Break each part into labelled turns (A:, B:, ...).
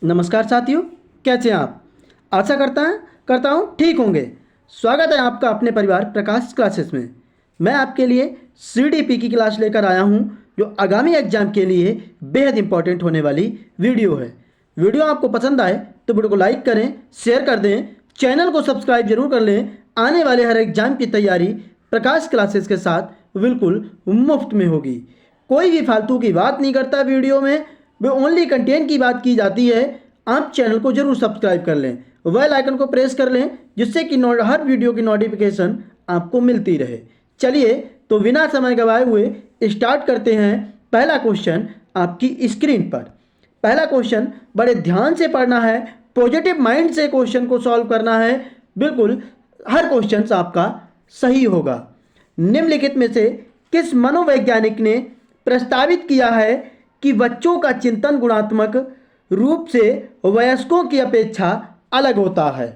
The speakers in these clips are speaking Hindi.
A: नमस्कार साथियों, कैसे हैं आप। आशा करता हूँ ठीक होंगे। स्वागत है आपका अपने परिवार प्रकाश क्लासेस में। मैं आपके लिए सीडीपी की क्लास लेकर आया हूँ जो आगामी एग्जाम के लिए बेहद इंपॉर्टेंट होने वाली वीडियो है। वीडियो आपको पसंद आए तो वीडियो को लाइक करें, शेयर कर दें, चैनल को सब्सक्राइब जरूर कर लें। आने वाले हर एग्जाम की तैयारी प्रकाश क्लासेस के साथ बिल्कुल मुफ्त में होगी। कोई भी फालतू की बात नहीं करता वीडियो में, वो ओनली कंटेंट की बात की जाती है। आप चैनल को जरूर सब्सक्राइब कर लें, बेल आइकन को प्रेस कर लें, जिससे कि हर वीडियो की नोटिफिकेशन आपको मिलती रहे। चलिए तो बिना समय गवाए हुए स्टार्ट करते हैं। पहला क्वेश्चन आपकी स्क्रीन पर। पहला क्वेश्चन बड़े ध्यान से पढ़ना है, पॉजिटिव माइंड से क्वेश्चन को सॉल्व करना है। बिल्कुल हर क्वेश्चन आपका सही होगा। निम्नलिखित में से किस मनोवैज्ञानिक ने प्रस्तावित किया है कि बच्चों का चिंतन गुणात्मक रूप से वयस्कों की अपेक्षा अलग होता है।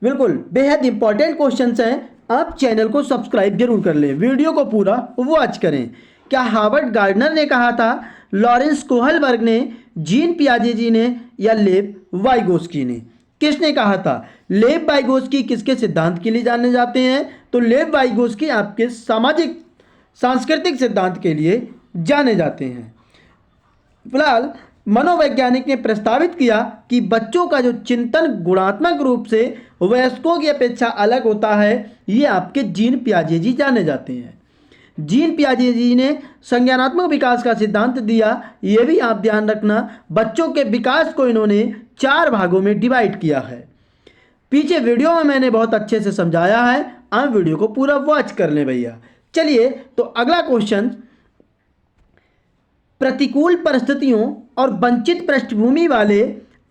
A: बिल्कुल बेहद इंपॉर्टेंट क्वेश्चंस हैं। आप चैनल को सब्सक्राइब जरूर कर लें, वीडियो को पूरा वॉच करें। क्या हार्वर्ड गार्डनर ने कहा था, लॉरेंस कोहलबर्ग ने, जीन पियाजे जी ने, या लेव वाइगोस्की ने? किसने कहा था? लेव वाइगोस्की किसके सिद्धांत के लिए जाने जाते हैं? तो लेव वाइगोस्की आपके सामाजिक सांस्कृतिक सिद्धांत के लिए जाने जाते हैं। फिलहाल मनोवैज्ञानिक ने प्रस्तावित किया कि बच्चों का जो चिंतन गुणात्मक रूप से वयस्कों की अपेक्षा अलग होता है, ये आपके जीन पियाजे जी जाने जाते हैं। जीन पियाजे जी ने संज्ञानात्मक विकास का सिद्धांत दिया। ये भी आप ध्यान रखना, बच्चों के विकास को इन्होंने 4 भागों में डिवाइड किया है। पीछे वीडियो में मैंने बहुत अच्छे से समझाया है, आप वीडियो को पूरा वॉच कर लें भैया। चलिए तो अगला क्वेश्चन, प्रतिकूल परिस्थितियों और वंचित पृष्ठभूमि वाले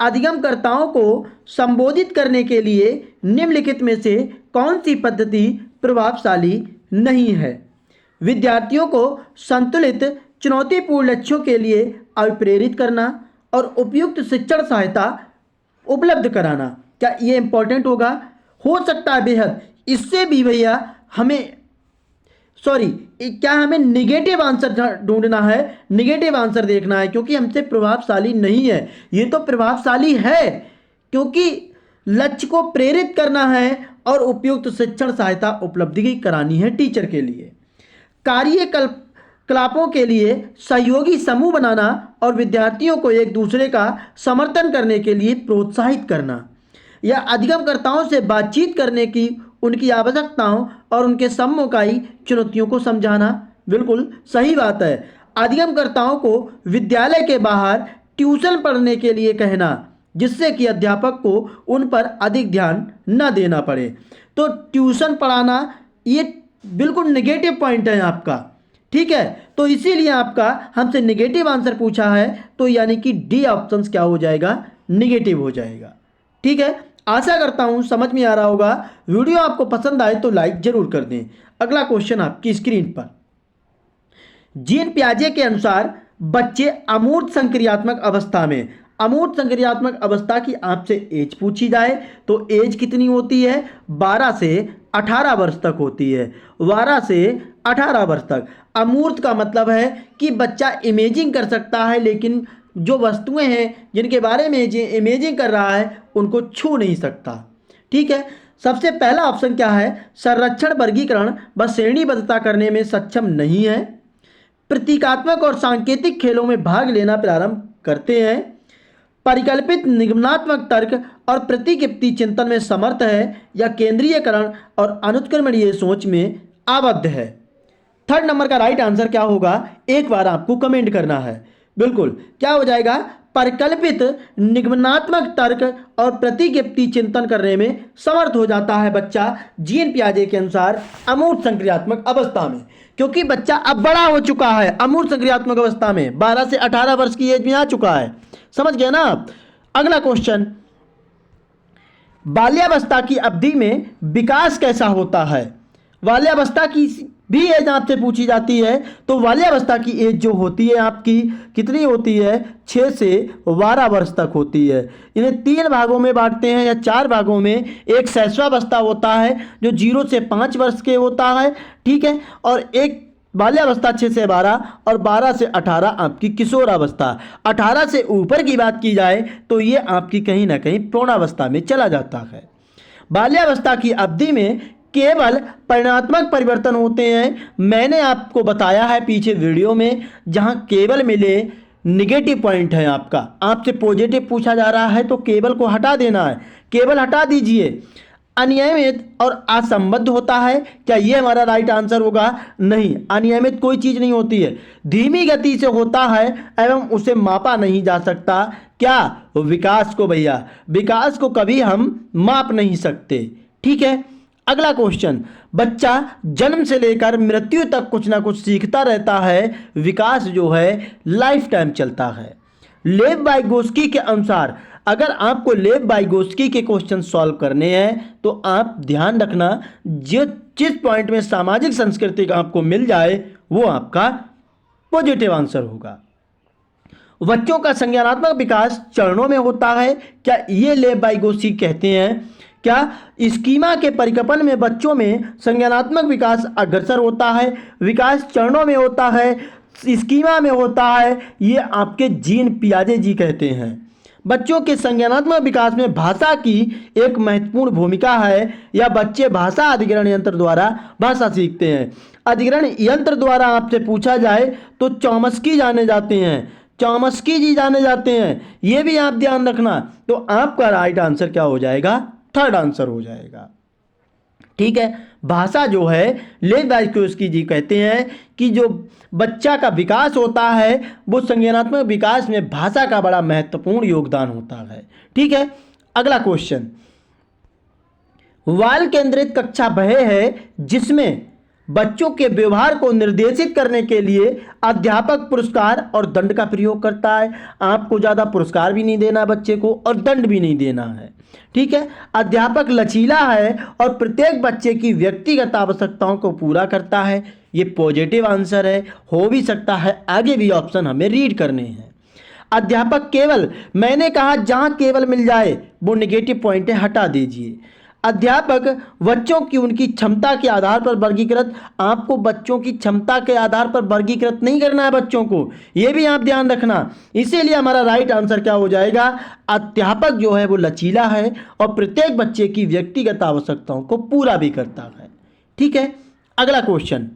A: अधिगमकर्ताओं को संबोधित करने के लिए निम्नलिखित में से कौन सी पद्धति प्रभावशाली नहीं है? विद्यार्थियों को संतुलित चुनौतीपूर्ण लक्ष्यों के लिए अभिप्रेरित करना और उपयुक्त शिक्षण सहायता उपलब्ध कराना। क्या ये इंपॉर्टेंट होगा? हो सकता है बेहद। इससे भी भैया हमें क्या हमें निगेटिव आंसर ढूंढना है, निगेटिव आंसर देखना है, क्योंकि हमसे प्रभावशाली नहीं है। ये तो प्रभावशाली है क्योंकि लक्ष्य को प्रेरित करना है और उपयुक्त शिक्षण सहायता उपलब्धि करानी है टीचर के लिए। कार्यकलापों के लिए सहयोगी समूह बनाना और विद्यार्थियों को एक दूसरे का समर्थन करने के लिए प्रोत्साहित करना, या अधिगमकर्ताओं से बातचीत करने की उनकी आवश्यकताओं और उनके सम्मुखीन चुनौतियों को समझाना। बिल्कुल सही बात है। अधिगमकर्ताओं को विद्यालय के बाहर ट्यूशन पढ़ने के लिए कहना, जिससे कि अध्यापक को उन पर अधिक ध्यान न देना पड़े। तो ट्यूशन पढ़ाना ये बिल्कुल नेगेटिव पॉइंट है आपका, ठीक है। तो इसीलिए आपका हमसे नेगेटिव आंसर पूछा है, तो यानी कि डी ऑप्शन क्या हो जाएगा? नेगेटिव हो जाएगा, ठीक है। आशा करता हूं समझ में आ रहा होगा। वीडियो आपको पसंद आए तो लाइक जरूर कर दें। अगला क्वेश्चन आपकी स्क्रीन पर, जीन पियाजे के अनुसार बच्चे अमूर्त संक्रियात्मक अवस्था में, अमूर्त संक्रियात्मक अवस्था की आपसे एज पूछी जाए तो एज कितनी होती है? 12 से 18 वर्ष तक होती है। 12 से 18 वर्ष तक। अमूर्त का मतलब है कि बच्चा इमेजिंग कर सकता है, लेकिन जो वस्तुएं हैं जिनके बारे में इमेजिंग कर रहा है उनको छू नहीं सकता, ठीक है। सबसे पहला ऑप्शन क्या है? संरक्षण, वर्गीकरण व श्रेणीबद्धता करने में सक्षम नहीं है। प्रतीकात्मक और सांकेतिक खेलों में भाग लेना प्रारंभ करते हैं। परिकल्पित निगमनात्मक तर्क और प्रतिकृति चिंतन में समर्थ है, या केंद्रीयकरण और अनुत्क्रमणीय सोच में आबद्ध है। थर्ड नंबर का राइट आंसर क्या होगा? एक बार आपको कमेंट करना है। बिल्कुल क्या हो जाएगा? परिकल्पित निगमनात्मक तर्क और प्रतिकृति चिंतन करने में समर्थ हो जाता है बच्चा जीन पियाजे के अनुसार अमूर्त संक्रियात्मक अवस्था में, क्योंकि बच्चा अब बड़ा हो चुका है। अमूर्त संक्रियात्मक अवस्था में 12 से 18 वर्ष की एज में आ चुका है। समझ गए ना आप? अगला क्वेश्चन, बाल्यावस्था की अवधि में विकास कैसा होता है? बाल्यावस्था की भी एज आपसे पूछी जाती है, तो बाल्यावस्था की एज जो होती है आपकी कितनी होती है? 6 से 12 वर्ष तक होती है। इन्हें 3 भागों में बांटते हैं या 4 भागों में। एक शैशवावस्था होता है जो 0 से 5 वर्ष के होता है, ठीक है, और एक बाल्यावस्था 6 से 12 और 12 से 18 आपकी किशोरावस्था। 18 से ऊपर की बात की जाए तो ये आपकी कहीं ना कहीं प्रौढ़ावस्था में चला जाता है। बाल्यावस्था की अवधि में केवल परिणात्मक परिवर्तन होते हैं। मैंने आपको बताया है पीछे वीडियो में, जहां केवल मिले निगेटिव पॉइंट है आपका, आपसे पॉजिटिव पूछा जा रहा है तो केवल को हटा देना है, केवल हटा दीजिए। अनियमित और असंबद्ध होता है, क्या ये हमारा राइट आंसर होगा? नहीं, अनियमित कोई चीज नहीं होती है, धीमी गति से होता है एवं उसे मापा नहीं जा सकता। क्या? विकास को भैया, विकास को कभी हम माप नहीं सकते। ठीक है, अगला क्वेश्चन, बच्चा जन्म से लेकर मृत्यु तक कुछ ना कुछ सीखता रहता है, विकास जो है लाइफ टाइम चलता है। लेव वाइगोस्की के अनुसार, अगर आपको लेव वाइगोस्की के क्वेश्चन सॉल्व करने हैं तो आप ध्यान रखना, जिस पॉइंट में सामाजिक संस्कृति का आपको मिल जाए वो आपका पॉजिटिव आंसर होगा। बच्चों का संज्ञानात्मक विकास चरणों में होता है, क्या ये लेव वाइगोस्की कहते हैं? क्या स्कीमा के परिकल्पन में बच्चों में संज्ञानात्मक विकास अग्रसर होता है, विकास चरणों में होता है, स्कीमा में होता है, ये आपके जीन पियाजे जी कहते हैं। बच्चों के संज्ञानात्मक विकास में भाषा की एक महत्वपूर्ण भूमिका है, या बच्चे भाषा अधिग्रहण यंत्र द्वारा भाषा सीखते हैं। अधिग्रहण यंत्र द्वारा आपसे पूछा जाए तो चॉम्स्की जाने जाते हैं, चॉम्स्की जी जाने जाते हैं, ये भी आप ध्यान रखना। तो आपका राइट आंसर क्या हो जाएगा? थर्ड आंसर हो जाएगा। ठीक है, भाषा जो है लेव वाइगोस्की जी कहते हैं कि जो बच्चा का विकास होता है वो संज्ञानात्मक विकास में भाषा का बड़ा महत्वपूर्ण योगदान होता है। ठीक है, अगला क्वेश्चन, बाल केंद्रित कक्षा वह है जिसमें बच्चों के व्यवहार को निर्देशित करने के लिए अध्यापक पुरस्कार और दंड का प्रयोग करता है। आपको ज़्यादा पुरस्कार भी नहीं देना बच्चे को और दंड भी नहीं देना है। ठीक है, अध्यापक लचीला है और प्रत्येक बच्चे की व्यक्तिगत आवश्यकताओं को पूरा करता है, ये पॉजिटिव आंसर है, हो भी सकता है आगे भी ऑप्शन हमें रीड करने हैं। अध्यापक केवल, मैंने कहा जहां केवल मिल जाए वो नेगेटिव पॉइंट है, हटा दीजिए। अध्यापक बच्चों की उनकी क्षमता के आधार पर वर्गीकृत, आपको बच्चों की क्षमता के आधार पर वर्गीकृत नहीं करना है बच्चों को, यह भी आप ध्यान रखना। इसीलिए हमारा राइट आंसर क्या हो जाएगा? अध्यापक जो है वो लचीला है और प्रत्येक बच्चे की व्यक्तिगत आवश्यकताओं को पूरा भी करता है। ठीक है, अगला क्वेश्चन,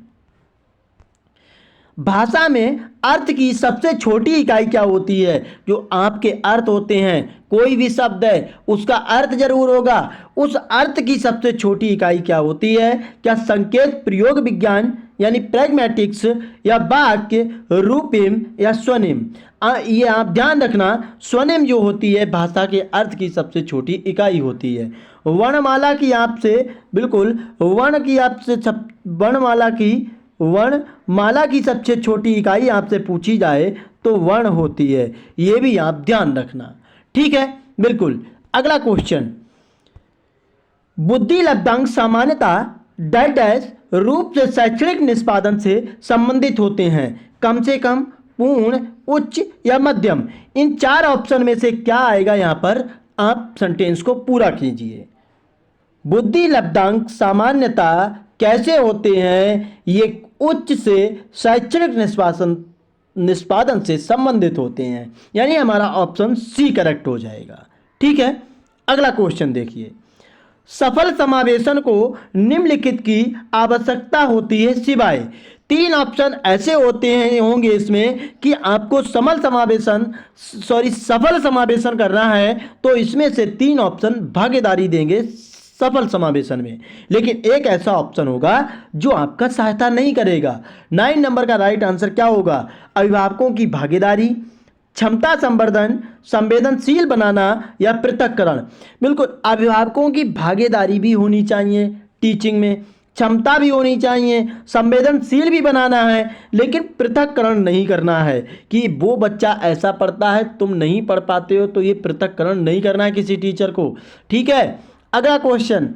A: भाषा में अर्थ की सबसे छोटी इकाई क्या होती है? जो आपके अर्थ होते हैं, कोई भी शब्द है उसका अर्थ जरूर होगा, उस अर्थ की सबसे छोटी इकाई क्या होती है? क्या संकेत प्रयोग विज्ञान यानी प्रैग्मेटिक्स, या वाक्य रूपिम, या स्वनिम? ये आप ध्यान रखना, स्वनिम जो होती है भाषा के अर्थ की सबसे छोटी इकाई होती है। वर्णमाला की आपसे बिल्कुल वर्णमाला की सबसे छोटी इकाई आपसे पूछी जाए तो वर्ण होती है, ये भी आप ध्यान रखना। ठीक है, बिल्कुल। अगला क्वेश्चन, बुद्धि लब्धांक सामान्यतः डैश रूप से शैक्षणिक निष्पादन से संबंधित होते हैं, कम से कम, पूर्ण, उच्च या मध्यम। इन चार ऑप्शन में से क्या आएगा? यहां पर आप सेंटेंस को पूरा कीजिए। बुद्धि लब्धांक सामान्यतः कैसे होते हैं? ये उच्च से शैक्षणिक निष्पादन से संबंधित होते हैं, यानी हमारा ऑप्शन सी करेक्ट हो जाएगा। ठीक है, अगला क्वेश्चन देखिए, सफल समावेशन को निम्नलिखित की आवश्यकता होती है सिवाय। तीन ऑप्शन ऐसे होंगे इसमें कि आपको सफल समावेशन करना है, तो इसमें से तीन ऑप्शन भागीदारी देंगे सफल समावेशन में, लेकिन एक ऐसा ऑप्शन होगा जो आपका सहायता नहीं करेगा। 9 नंबर का राइट आंसर क्या होगा? अभिभावकों की भागीदारी, क्षमता संवर्धन, संवेदनशील बनाना या पृथक्करण। बिल्कुल, अभिभावकों की भागीदारी भी होनी चाहिए टीचिंग में, क्षमता भी होनी चाहिए, संवेदनशील भी बनाना है, लेकिन पृथक्करण नहीं करना है कि वो बच्चा ऐसा पढ़ता है तुम नहीं पढ़ पाते हो, तो ये पृथक्करण नहीं करना है किसी टीचर को। ठीक है, अगला क्वेश्चन,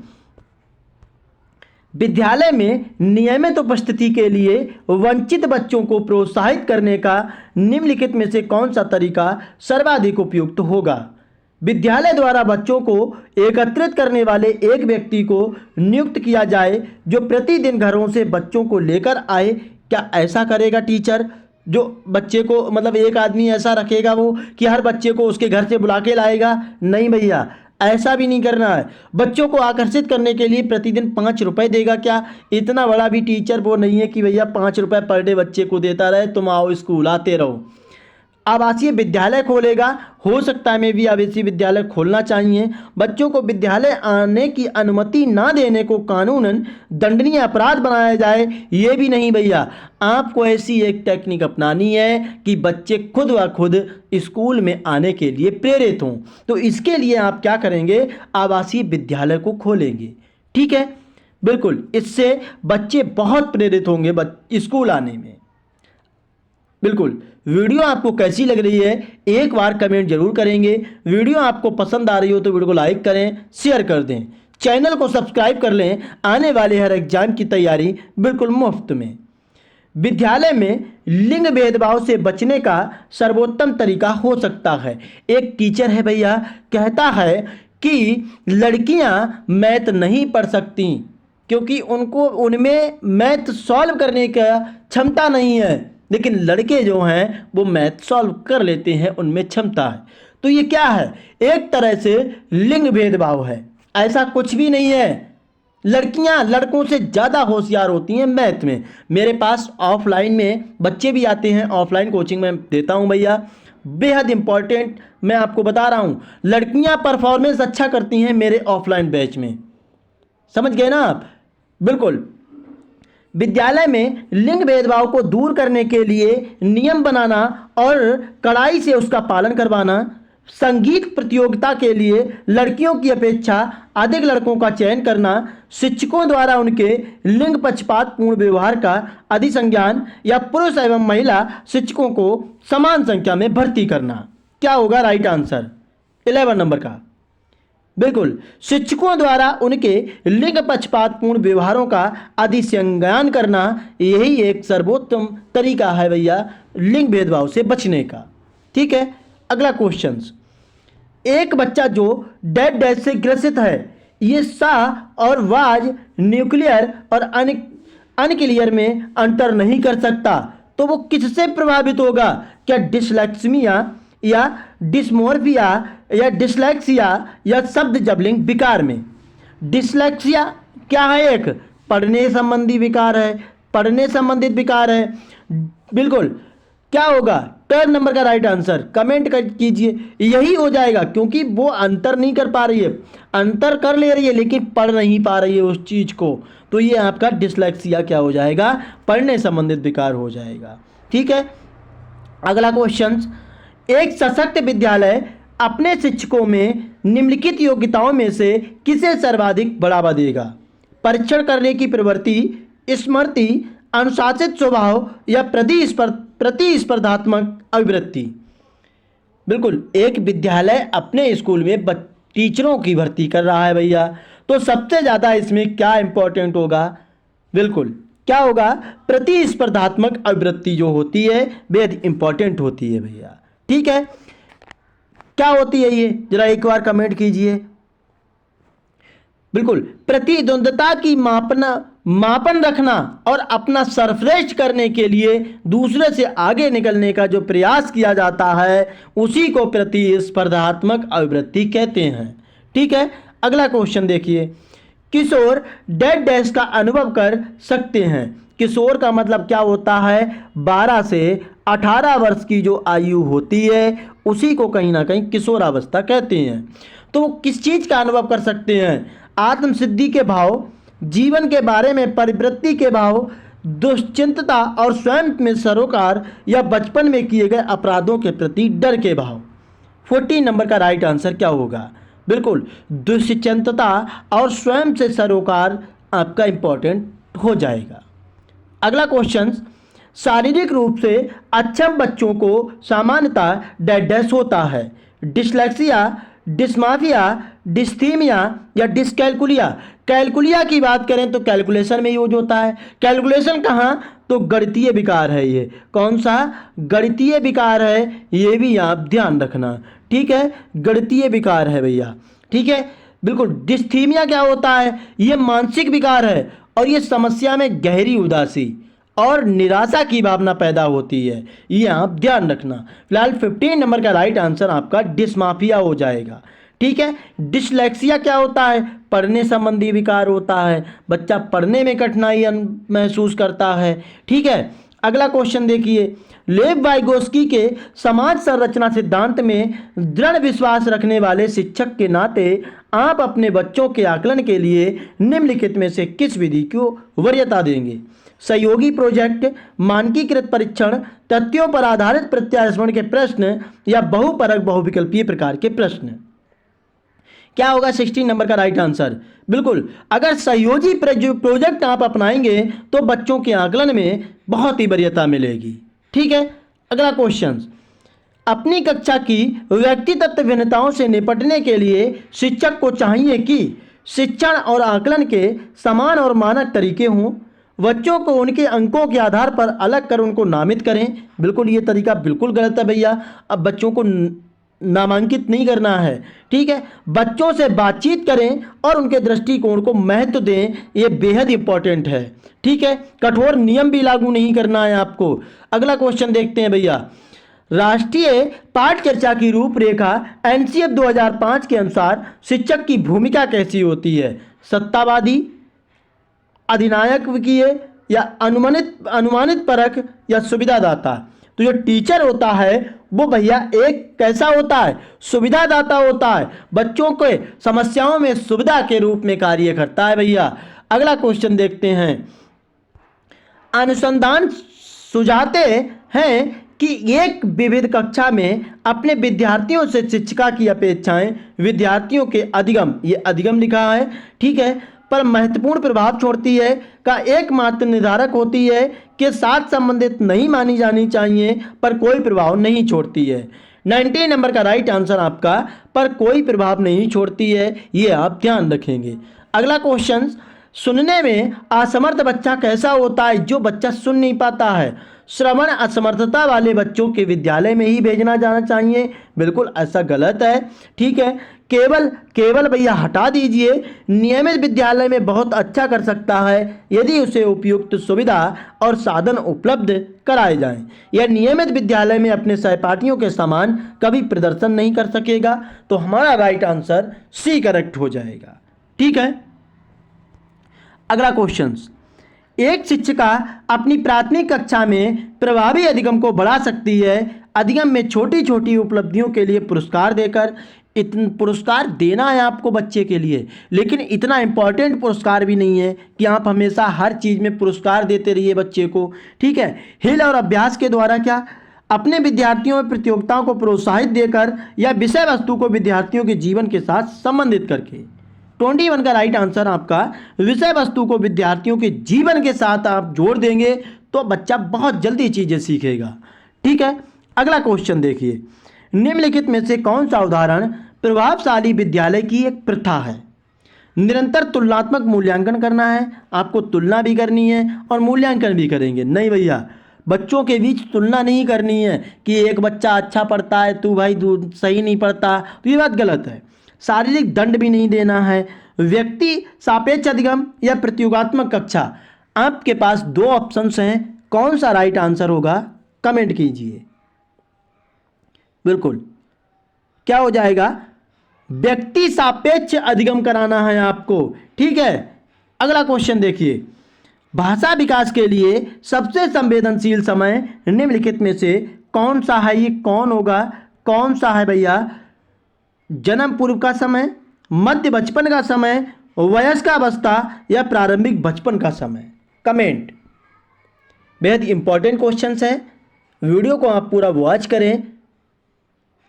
A: विद्यालय में नियमित उपस्थिति के लिए वंचित बच्चों को प्रोत्साहित करने का निम्नलिखित में से कौन सा तरीका सर्वाधिक उपयुक्त होगा? विद्यालय द्वारा बच्चों को एकत्रित करने वाले एक व्यक्ति को नियुक्त किया जाए जो प्रतिदिन घरों से बच्चों को लेकर आए, क्या ऐसा करेगा टीचर जो बच्चे को मतलब एक आदमी ऐसा रखेगा वो कि हर बच्चे को उसके घर से बुला के लाएगा? नहीं भैया, ऐसा भी नहीं करना है। बच्चों को आकर्षित करने के लिए प्रतिदिन 5 रुपए देगा। क्या इतना बड़ा भी टीचर वो नहीं है कि भैया 5 रुपए पर डे बच्चे को देता रहे, तुम आओ स्कूल आते रहो। आवासीय विद्यालय खोलेगा, हो सकता है मैं भी आवासीय विद्यालय खोलना चाहिए। बच्चों को विद्यालय आने की अनुमति ना देने को कानूनन दंडनीय अपराध बनाया जाए, ये भी नहीं भैया। आपको ऐसी एक टेक्निक अपनानी है कि बच्चे खुद व खुद स्कूल में आने के लिए प्रेरित हों। तो इसके लिए आप क्या करेंगे, आवासीय विद्यालय को खोलेंगे। ठीक है, बिल्कुल, इससे बच्चे बहुत प्रेरित होंगे स्कूल आने में। बिल्कुल, वीडियो आपको कैसी लग रही है एक बार कमेंट जरूर करेंगे। वीडियो आपको पसंद आ रही हो तो वीडियो को लाइक करें, शेयर कर दें, चैनल को सब्सक्राइब कर लें। आने वाले हर एग्जाम की तैयारी बिल्कुल मुफ्त में। विद्यालय में लिंग भेदभाव से बचने का सर्वोत्तम तरीका हो सकता है। एक टीचर है भैया, कहता है कि लड़कियां मैथ नहीं पढ़ सकती क्योंकि उनमें मैथ सॉल्व करने का क्षमता नहीं है, लेकिन लड़के जो हैं वो मैथ सॉल्व कर लेते हैं, उनमें क्षमता है। तो ये क्या है, एक तरह से लिंग भेदभाव है। ऐसा कुछ भी नहीं है, लड़कियां लड़कों से ज़्यादा होशियार होती हैं मैथ में। मेरे पास ऑफलाइन में बच्चे भी आते हैं, ऑफलाइन कोचिंग में देता हूं भैया, बेहद इंपॉर्टेंट मैं आपको बता रहा हूं। लड़कियां परफॉर्मेंस अच्छा करती हैं मेरे ऑफलाइन बैच में, समझ गए ना आप। बिल्कुल, विद्यालय में लिंग भेदभाव को दूर करने के लिए नियम बनाना और कड़ाई से उसका पालन करवाना। संगीत प्रतियोगिता के लिए लड़कियों की अपेक्षा अधिक लड़कों का चयन करना। शिक्षकों द्वारा उनके लिंग पक्षपातपूर्ण व्यवहार का अधिसंज्ञान या पुरुष एवं महिला शिक्षकों को समान संख्या में भर्ती करना। क्या होगा राइट आंसर 11 नंबर का। बिल्कुल, शिक्षकों द्वारा उनके लिंग पक्षपातपूर्ण व्यवहारों का अधिसंज्ञान करना, यही एक सर्वोत्तम तरीका है भैया लिंग भेदभाव से बचने का। ठीक है, अगला क्वेश्चन, एक बच्चा जो डेड डैश से ग्रसित है, ये सा और वाज न्यूक्लियर और अनक्लियर में अंतर नहीं कर सकता, तो वो किससे प्रभावित होगा? क्या डिसलेक्सिया या डिस्मोर्फिया या डिसलेक्सिया या शब्द जबलिंग विकार में? डिसलेक्सिया क्या है? एक पढ़ने संबंधी विकार है, पढ़ने संबंधित विकार है। बिल्कुल, क्या होगा 10 नंबर का राइट आंसर, कमेंट कीजिए। यही हो जाएगा क्योंकि वो अंतर नहीं कर पा रही है, अंतर कर ले रही है लेकिन पढ़ नहीं पा रही है उस चीज़ को, तो ये आपका डिसलेक्सिया क्या हो जाएगा? पढ़ने संबंधित विकार हो जाएगा। ठीक है, अगला क्वेश्चन, एक सशक्त विद्यालय अपने शिक्षकों में निम्नलिखित योग्यताओं में से किसे सर्वाधिक बढ़ावा देगा? परीक्षण करने की प्रवृत्ति, स्मृति, अनुशासित स्वभाव या प्रतिस्पर्धात्मक अभिवृत्ति। बिल्कुल, एक विद्यालय अपने स्कूल में टीचरों की भर्ती कर रहा है भैया, तो सबसे ज़्यादा इसमें क्या इंपॉर्टेंट होगा? बिल्कुल, क्या होगा? प्रतिस्पर्धात्मक अभिवृत्ति जो होती है बेहद इंपॉर्टेंट होती है भैया। ठीक है, क्या होती है ये, जरा एक बार कमेंट कीजिए। बिल्कुल, प्रतिद्वंद्विता की मापन रखना और अपना सरश्रेष्ठ करने के लिए दूसरे से आगे निकलने का जो प्रयास किया जाता है उसी को प्रतिस्पर्धात्मक अभिवृत्ति कहते हैं। ठीक है, अगला क्वेश्चन देखिए, किशोर डेड डैश का अनुभव कर सकते हैं। किशोर का मतलब क्या होता है? 12 से 18 वर्ष की जो आयु होती है उसी को कहीं ना कहीं किशोरावस्था कहते हैं। तो वो किस चीज़ का अनुभव कर सकते हैं? आत्मसिद्धि के भाव, जीवन के बारे में परिवृत्ति के भाव, दुश्चिंतता और स्वयं में सरोकार या बचपन में किए गए अपराधों के प्रति डर के भाव। 14 नंबर का राइट आंसर क्या होगा? बिल्कुल, दुश्चिंतता और स्वयं से सरोकार आपका इंपॉर्टेंट हो जाएगा। अगला क्वेश्चन, शारीरिक रूप से अक्षम बच्चों को सामान्यतः डेड डैश होता है। डिसलेक्सिया, डिस्माफिया, डिस्थीमिया या डिसकैलकुलिया। कैलकुलिया की बात करें तो कैलकुलेशन में यूज होता है। कैलकुलेशन कहाँ? तो गणितीय विकार है ये। कौन सा? गणितीय विकार है, ये भी आप ध्यान रखना। ठीक है, गणितीय विकार है भैया। ठीक है, बिल्कुल। डिस्थीमिया क्या होता है? ये मानसिक विकार है और ये समस्या में गहरी उदासी, और निराशा की भावना पैदा होती है। ये आप ध्यान रखना। फिलहाल 15 नंबर का राइट आंसर आपका डिस्माफिया हो जाएगा। ठीक है। डिसलेक्सिया क्या होता है? पढ़ने संबंधी विकार होता है, बच्चा पढ़ने में कठिनाई महसूस करता है। ठीक है। अगला क्वेश्चन देखिए, लेव वाइगोस्की के समाज संरचना सिद्धांत में दृढ़ विश्वास रखने वाले शिक्षक के नाते आप अपने बच्चों के आकलन के लिए निम्नलिखित में से किस विधि को वरीयता देंगे? सहयोगी प्रोजेक्ट, मानकीकृत परीक्षण, तथ्यों पर आधारित प्रत्यास्मरण के प्रश्न या बहुपरक बहुविकल्पीय प्रकार के प्रश्न? क्या होगा 16 नंबर का राइट आंसर? बिल्कुल, अगर सहयोगी प्रोजेक्ट आप अपनाएंगे तो बच्चों के आकलन में बहुत ही वरीयता मिलेगी। ठीक है। अगला क्वेश्चन, अपनी कक्षा की व्यक्तिगत भिन्नताओं से निपटने के लिए शिक्षक को चाहिए कि शिक्षण और आकलन के समान और मानक तरीके हों, बच्चों को उनके अंकों के आधार पर अलग कर उनको नामित करें। बिल्कुल, ये तरीका बिल्कुल गलत है भैया। अब बच्चों को नामांकित नहीं करना है। ठीक है। बच्चों से बातचीत करें और उनके दृष्टिकोण को महत्व दें, ये बेहद इंपॉर्टेंट है। ठीक है। कठोर नियम भी लागू नहीं करना है आपको। अगला क्वेश्चन देखते हैं भैया, राष्ट्रीय पाठ चर्चा की रूपरेखा एनसीएफ 2005 के अनुसार शिक्षक की भूमिका कैसी होती है? सत्तावादी, अधिनायकत्वीय या अनुमानित परक या सुविधादाता? तो जो टीचर होता है वो भैया एक कैसा होता है? सुविधादाता होता है, बच्चों के समस्याओं में सुविधा के रूप में कार्य करता है भैया। अगला क्वेश्चन देखते हैं, अनुसंधान सुझाते हैं कि एक विविध कक्षा में अपने विद्यार्थियों से शिक्षिका की अपेक्षाएं विद्यार्थियों के अधिगम, ये अधिगम लिखा है, ठीक है, पर महत्वपूर्ण प्रभाव छोड़ती है का एकमात्र निर्धारक होती है के साथ संबंधित नहीं मानी जानी चाहिए पर कोई प्रभाव नहीं छोड़ती है। 19 नंबर का राइट आंसर आपका पर कोई प्रभाव नहीं छोड़ती है, ये आप ध्यान रखेंगे। अगला क्वेश्चन, सुनने में असमर्थ बच्चा कैसा होता है? जो बच्चा सुन नहीं पाता है। श्रवण असमर्थता वाले बच्चों के विद्यालय में ही भेजना जाना चाहिए। बिल्कुल ऐसा गलत है। ठीक है। केवल भैया हटा दीजिए। नियमित विद्यालय में बहुत अच्छा कर सकता है यदि उसे उपयुक्त सुविधा और साधन उपलब्ध कराए जाएं। यह नियमित विद्यालय में अपने सहपाठियों के समान कभी प्रदर्शन नहीं कर सकेगा। तो हमारा राइट आंसर सी करेक्ट हो जाएगा। ठीक है। अगला क्वेश्चन, एक शिक्षिका अपनी प्राथमिक कक्षा में प्रभावी अधिगम को बढ़ा सकती है अधिगम में छोटी छोटी उपलब्धियों के लिए पुरस्कार देकर। पुरस्कार देना है आपको बच्चे के लिए, लेकिन इतना इम्पॉर्टेंट पुरस्कार भी नहीं है कि आप हमेशा हर चीज़ में पुरस्कार देते रहिए बच्चे को। ठीक है। हिल और अभ्यास के द्वारा क्या? अपने विद्यार्थियों में प्रतियोगिताओं को प्रोत्साहित देकर या विषय वस्तु को विद्यार्थियों के जीवन के साथ संबंधित करके। 21 का राइट आंसर आपका विषय वस्तु को विद्यार्थियों के जीवन के साथ आप जोड़ देंगे तो बच्चा बहुत जल्दी चीज़ें सीखेगा। ठीक है। अगला क्वेश्चन देखिए, निम्नलिखित में से कौन सा उदाहरण प्रभावशाली विद्यालय की एक प्रथा है? निरंतर तुलनात्मक मूल्यांकन करना है, आपको तुलना भी करनी है और मूल्यांकन भी करेंगे। नहीं भैया, बच्चों के बीच तुलना नहीं करनी है कि एक बच्चा अच्छा पढ़ता है तू भाई सही नहीं पढ़ता, तो ये बात गलत है। शारीरिक दंड भी नहीं देना है। व्यक्ति सापेक्ष अधिगम या प्रतियोगात्मक कक्षा, आपके पास दो ऑप्शंस हैं, कौन सा राइट आंसर होगा कमेंट कीजिए। बिल्कुल, क्या हो जाएगा? व्यक्ति सापेक्ष अधिगम कराना है आपको। ठीक है। अगला क्वेश्चन देखिए, भाषा विकास के लिए सबसे संवेदनशील समय निम्नलिखित में से कौन सा है? ये कौन होगा? कौन सा है भैया? जन्म पूर्व का समय, मध्य बचपन का समय, वयस्कावस्था या प्रारंभिक बचपन का समय? कमेंट। बेहद इंपॉर्टेंट क्वेश्चंस है, वीडियो को आप पूरा वॉच करें,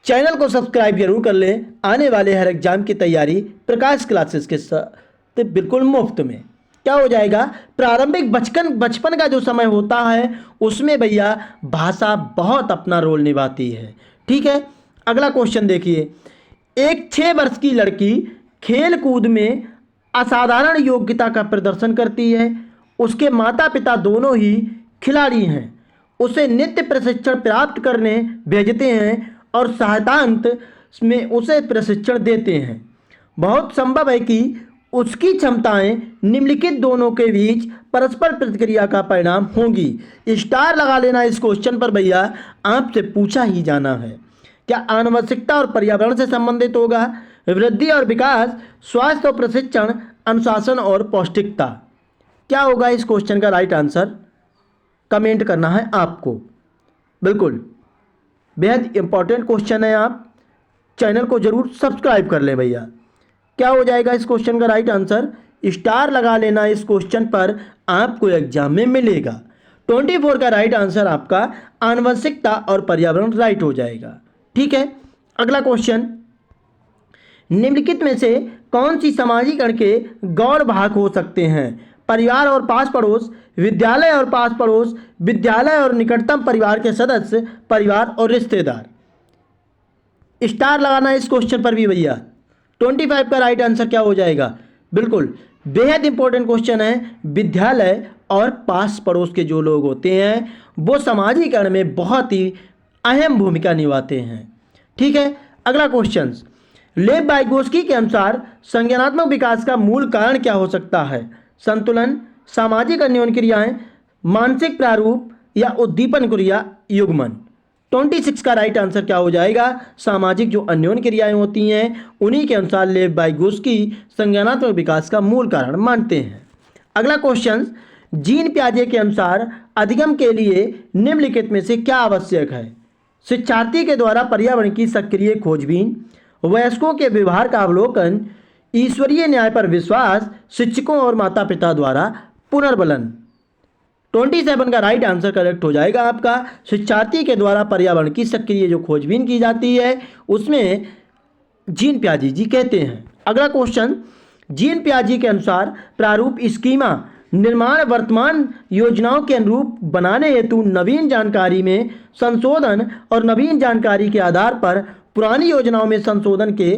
A: चैनल को सब्सक्राइब जरूर कर लें। आने वाले हर एग्जाम की तैयारी प्रकाश क्लासेस के साथ बिल्कुल मुफ्त में। क्या हो जाएगा? प्रारंभिक बचपन का जो समय होता है उसमें भैया भाषा बहुत अपना रोल निभाती है। ठीक है। अगला क्वेश्चन देखिए, एक 6 वर्ष की लड़की खेल कूद में असाधारण योग्यता का प्रदर्शन करती है। उसके माता पिता दोनों ही खिलाड़ी हैं। उसे नृत्य प्रशिक्षण प्राप्त करने भेजते हैं और सहायतांत में उसे प्रशिक्षण देते हैं। बहुत संभव है कि उसकी क्षमताएं निम्नलिखित दोनों के बीच परस्पर प्रतिक्रिया का परिणाम होंगी। स्टार लगा लेना इस क्वेश्चन पर भैया, आपसे पूछा ही जाना है। क्या आनुवंशिकता और पर्यावरण से संबंधित होगा? वृद्धि और विकास, स्वास्थ्य और प्रशिक्षण, अनुशासन और पौष्टिकता। क्या होगा इस क्वेश्चन का राइट आंसर? कमेंट करना है आपको। बिल्कुल बेहद इंपॉर्टेंट क्वेश्चन है, आप चैनल को जरूर सब्सक्राइब कर लें भैया। क्या हो जाएगा इस क्वेश्चन का राइट आंसर? स्टार लगा लेना इस क्वेश्चन पर, आपको एग्जाम में मिलेगा। 24 का राइट आंसर आपका आनुवंशिकता और पर्यावरण राइट हो जाएगा। ठीक है, अगला क्वेश्चन, निम्नलिखित में से कौन सी समाजीकरण के गौण भाग हो सकते हैं? परिवार और पास पड़ोस, विद्यालय और पास पड़ोस, विद्यालय और निकटतम परिवार के सदस्य, परिवार और रिश्तेदार। स्टार लगाना इस क्वेश्चन पर भी भैया। 25 का राइट आंसर क्या हो जाएगा? बिल्कुल बेहद इंपॉर्टेंट क्वेश्चन है। विद्यालय और पास पड़ोस के जो लोग होते हैं वो समाजीकरण में बहुत ही अहम भूमिका निभाते हैं। ठीक है, अगला क्वेश्चन, लेव वाइगोस्की के अनुसार संज्ञानात्मक विकास का मूल कारण क्या हो सकता है? संतुलन, सामाजिक अन्योन्य क्रियाएं, मानसिक प्रारूप या उद्दीपन क्रिया युग्मन। 26 का राइट आंसर क्या हो जाएगा? सामाजिक जो अन्योन्य क्रियाएं होती हैं उन्हीं के अनुसार लेव वाइगोस्की संज्ञानात्मक विकास का मूल कारण मानते हैं। अगला क्वेश्चन, जीन पियाजे के अनुसार अधिगम के लिए निम्नलिखित में से क्या आवश्यक है? शिक्षार्थी के द्वारा पर्यावरण की सक्रिय खोजबीन, वयस्कों के व्यवहार का अवलोकन, ईश्वरीय न्याय पर विश्वास, शिक्षकों और माता पिता द्वारा पुनर्बलन। 27 का राइट आंसर करेक्ट हो जाएगा आपका। शिक्षार्थी के द्वारा पर्यावरण की सक्रिय जो खोजबीन की जाती है उसमें जीन पियाजे जी कहते हैं। अगला क्वेश्चन, जीन पियाजे के अनुसार प्रारूप स्कीमा निर्माण वर्तमान योजनाओं के अनुरूप बनाने हेतु नवीन जानकारी में संशोधन और नवीन जानकारी के आधार पर पुरानी योजनाओं में संशोधन के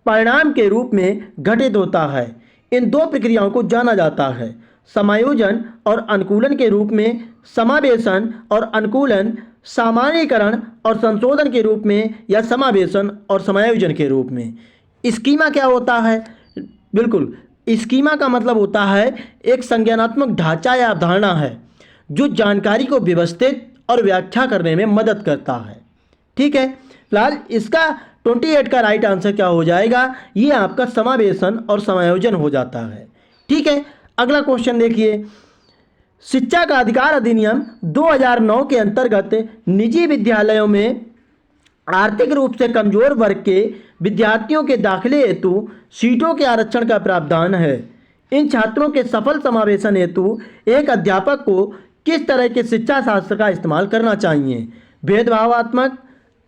A: परिणाम के रूप में घटित होता है। इन दो प्रक्रियाओं को जाना जाता है समायोजन और अनुकूलन के रूप में, समावेशन और अनुकूलन, सामान्यीकरण और संशोधन के रूप में, या समावेशन और समायोजन के रूप में। स्कीमा क्या होता है? बिल्कुल स्कीमा का मतलब होता है एक संज्ञानात्मक ढांचा या अवधारणा है जो जानकारी को व्यवस्थित और व्याख्या करने में मदद करता है। ठीक है, फिलहाल इसका 28 का राइट आंसर क्या हो जाएगा? ये आपका समावेशन और समायोजन हो जाता है। ठीक है, अगला क्वेश्चन देखिए, शिक्षा का अधिकार अधिनियम 2009 के अंतर्गत निजी विद्यालयों में आर्थिक रूप से कमजोर वर्ग के विद्यार्थियों के दाखिले हेतु सीटों के आरक्षण का प्रावधान है। इन छात्रों के सफल समावेशन हेतु एक अध्यापक को किस तरह के शिक्षा शास्त्र का इस्तेमाल करना चाहिए? भेदभावात्मक,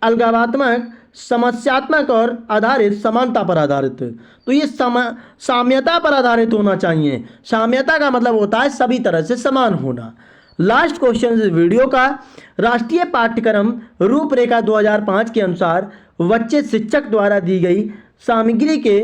A: अलगावात्मक, समस्यात्मक और आधारित, समानता पर आधारित। तो ये साम्यता पर आधारित होना चाहिए। साम्यता का मतलब होता है सभी तरह से समान होना। लास्ट क्वेश्चन इस वीडियो का, राष्ट्रीय पाठ्यक्रम रूपरेखा 2005 के अनुसार बच्चे शिक्षक द्वारा दी गई सामग्री के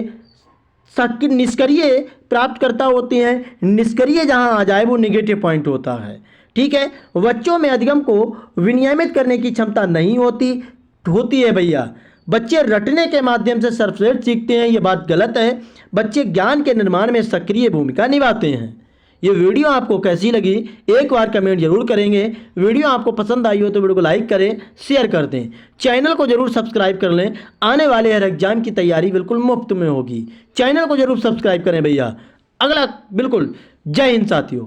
A: निष्क्रिय प्राप्तकर्ता होते हैं। निष्क्रिय जहां आ जाए वो नेगेटिव पॉइंट होता है। ठीक है, बच्चों में अधिगम को विनियमित करने की क्षमता नहीं होती है भैया। बच्चे रटने के माध्यम से सर्वश्रेष्ठ सीखते हैं, ये बात गलत है। बच्चे ज्ञान के निर्माण में सक्रिय भूमिका निभाते हैं। ये वीडियो आपको कैसी लगी एक बार कमेंट जरूर करेंगे। वीडियो आपको पसंद आई हो तो वीडियो को लाइक करें, शेयर कर दें, चैनल को जरूर सब्सक्राइब कर लें। आने वाले हर एग्जाम की तैयारी बिल्कुल मुफ्त में होगी। चैनल को जरूर सब्सक्राइब करें भैया। अगला बिल्कुल, जय हिंद साथियों।